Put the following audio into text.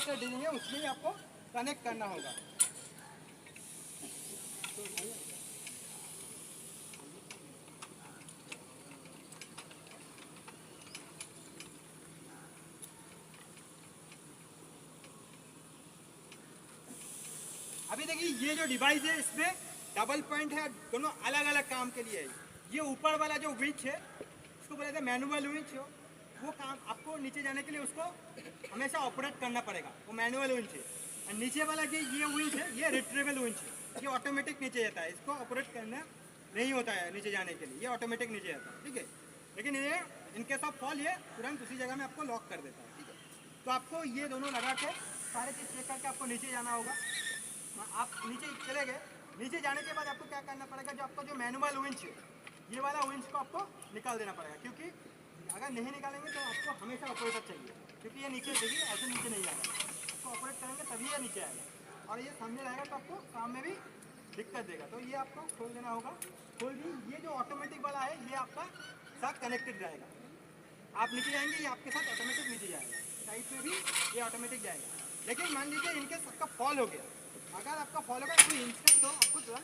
से डीलिंग है उसमें ही आपको कनेक्ट करना होगा। अभी देखिए ये जो डिवाइस है इसमें डबल पॉइंट है, दोनों अलग अलग काम के लिए है। ये ऊपर वाला जो विंच है इसको बोला जाता है मैनुअल विंच हो, वो काम आपको नीचे जाने के लिए उसको हमेशा ऑपरेट करना पड़ेगा, वो मैनुअल विंच है। और नीचे वाला जो ये विंच है ये रिट्रीवेबल विंच है, ये ऑटोमेटिक नीचे जाता है, इसको ऑपरेट करना नहीं होता है नीचे जाने के लिए, ये ऑटोमेटिक नीचे जाता है, ठीक है। लेकिन ये इनकेस ऑफ फॉल ये तुरंत उसी जगह में आपको लॉक कर देता है, ठीक है। तो आपको ये दोनों लगा के सारे चीज़ चेक करके आपको नीचे जाना होगा। आप नीचे चले गए, नीचे जाने के बाद आपको क्या करना पड़ेगा, जो आपका जो मैनुअल विंच है ये वाला विंच को आपको निकाल देना पड़ेगा, क्योंकि अगर नहीं निकालेंगे तो आपको हमेशा ऑपरेटर चाहिए, क्योंकि ये नीचे देखिए ऐसे नीचे नहीं आएगा, आपको ऑपरेट करेंगे तभी ये नीचे आएगा। और ये सामने रहेगा तो आपको काम में भी दिक्कत देगा, तो ये आपको खोल देना होगा। खोल दी, ये जो ऑटोमेटिक वाला है ये आपका साथ कनेक्टेड रहेगा, आप नीचे जाएंगे ये आपके साथ ऑटोमेटिक नीचे जाएगा, साइड में भी ये ऑटोमेटिक जाएगा। लेकिन मान लीजिए इनके सबका फॉल हो गया, अगर आपका फॉल होगा तो इंस्टेंट तो आपको तुरंत